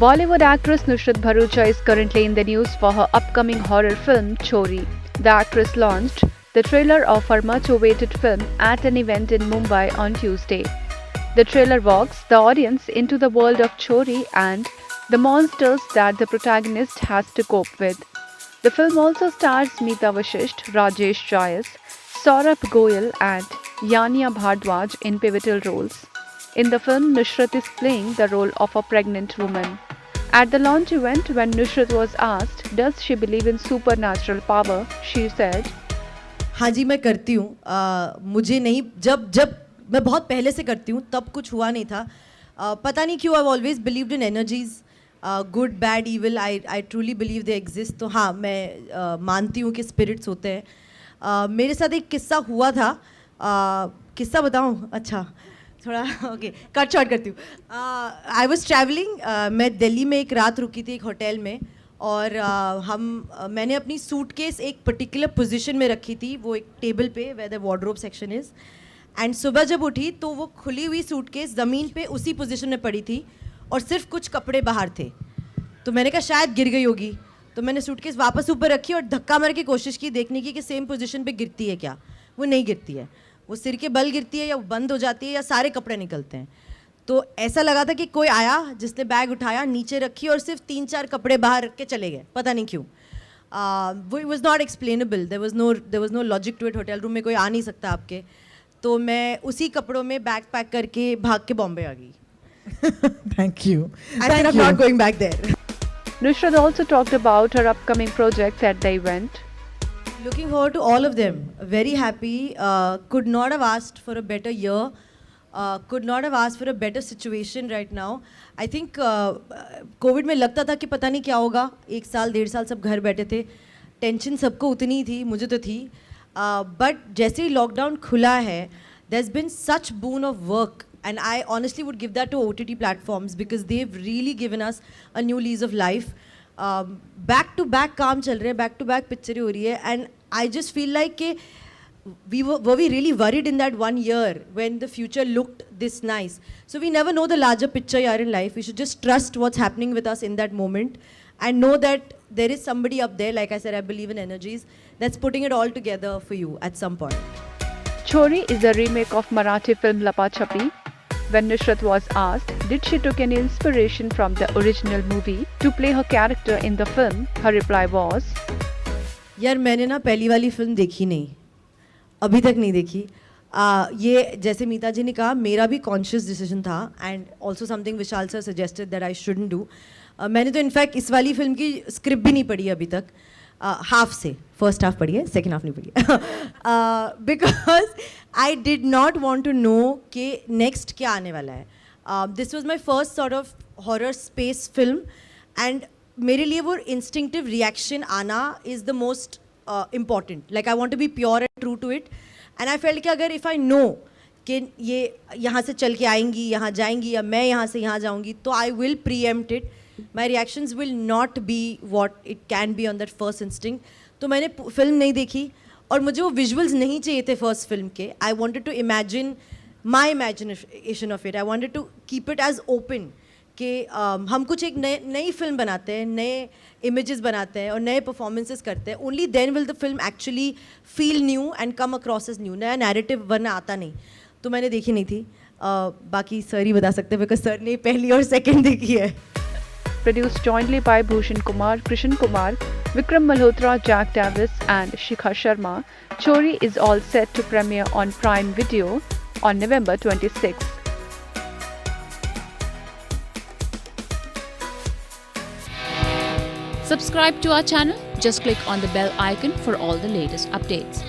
Bollywood actress Nusrat Bharucha is currently in the news for her upcoming horror film Chori. The actress launched the trailer of her much-awaited film at an event in Mumbai on Tuesday. The trailer walks the audience into the world of Chori and the monsters that the protagonist has to cope with. The film also stars Meeta Vashisht, Rajesh Jayas, Saurabh Goyal and Yanya Bhardwaj in pivotal roles. In the film, Nusrat is playing the role of a pregnant woman. At the launch event, when Nusrat was asked, does she believe in supernatural power, she said, हाँ जी मैं करती हूँ मुझे नहीं जब जब मैं बहुत पहले से करती हूँ तब कुछ हुआ नहीं था पता नहीं क्यों I always believed in energies good bad evil I truly believe they exist तो हाँ मैं मानती हूँ कि स्पिरिट्स होते हैं मेरे साथ एक किस्सा हुआ था किस्सा बताऊँ अच्छा थोड़ा ओके कट शॉर्ट करती हूँ आई वॉज ट्रैवलिंग मैं दिल्ली में एक रात रुकी थी एक होटल में और मैंने अपनी सूटकेस एक पर्टिकुलर पोजीशन में रखी थी वो एक टेबल पे where the wardrobe section is and सुबह जब उठी तो वो खुली हुई सूटकेस ज़मीन पे उसी पोजीशन में पड़ी थी और सिर्फ कुछ कपड़े बाहर थे तो मैंने कहा शायद गिर गई होगी तो मैंने सूटकेस वापस ऊपर रखी और धक्का मार की कोशिश की देखने की कि सेम पोजीशन पे गिरती है क्या वो नहीं गिरती है वो सिर के बल गिरती है या बंद हो जाती है या सारे कपड़े निकलते हैं तो ऐसा लगा था कि कोई आया जिसने बैग उठाया नीचे रखी और सिर्फ 3-4 कपड़े बाहर रख के चले गए पता नहीं क्यों वो was not explainable there was no logic to it hotel room में कोई आ नहीं सकता आपके तो मैं उसी कपड़ों में बैग पैक करके भाग के बॉम्बे आ गई Thank you. I am not going back there Nusrat also talked about her upcoming projects at the event. Looking forward to all of them. Very happy. Could not have asked for a better year. Could not have asked for a better situation right now. I think COVID में लगता था कि पता नहीं क्या होगा 1 साल 1.5 साल सब घर बैठे थे टेंशन सबको उतनी ही थी मुझे तो थी बट जैसे ही लॉकडाउन खुला है there's been such boon of work and I honestly would give that to OTT platforms because they've really given us a new lease of life. Back to back काम चल रहे हैं बैक टू बैक पिक्चरें हो रही है and I just feel like कि were we really worried in that 1 year when the future looked this nice? So we never know the larger picture here in life. We should just trust what's happening with us in that moment and know that there is somebody up there, like I said, I believe in energies, that's putting it all together for you at some point. Chori is a remake of Marathi film Lapa Chhapi. When Nusrat was asked, did she took any inspiration from the original movie to play her character in the film, her reply was, यार मैंने ना पहली वाली film देखी नहीं अभी तक नहीं देखी ये जैसे मीता जी ने कहा मेरा भी कॉन्शियस डिसीजन था and also something Vishal sir suggested that I shouldn't do मैंने तो इनफैक्ट इस वाली फिल्म की स्क्रिप्ट भी नहीं पढ़ी अभी तक हाफ से फर्स्ट हाफ पढ़ी है सेकेंड हाफ नहीं पढ़ी because I did not want to know कि नेक्स्ट क्या आने वाला है this was my first sort of horror space film and मेरे लिए वो इंस्टिंक्टिव रिएक्शन आना is the most important. Like I want to be pure and true to it. And I felt कि अगर if I know कि ये यहाँ से चल के आएंगी यहाँ जाएंगी या मैं यहाँ से यहाँ जाऊँगी तो I will preempt it. My reactions will not be what it can be on that first instinct. तो मैंने फिल्म नहीं देखी और मुझे वो विजुअल्स नहीं चाहिए थे फर्स्ट फिल्म के. I wanted to imagine my imagination of it. I wanted to keep it as open. कि हम कुछ एक नई फिल्म बनाते हैं नए इमेजेस बनाते हैं और नए परफॉर्मेंसेस करते हैं only then will the film actually feel new and come across as new नया नैरेटिव वरना आता नहीं तो मैंने देखी नहीं थी बाकी सर ही बता सकते हैं बिकॉज सर ने पहली और सेकंड देखी है Produced jointly by Bhushan Kumar, Krishan Kumar, Vikram Malhotra, Jack Davis and Shikha Sharma, Chori is all set to premiere on Prime Video on November 26th. Subscribe to our channel. Just click on the bell icon for all the latest updates.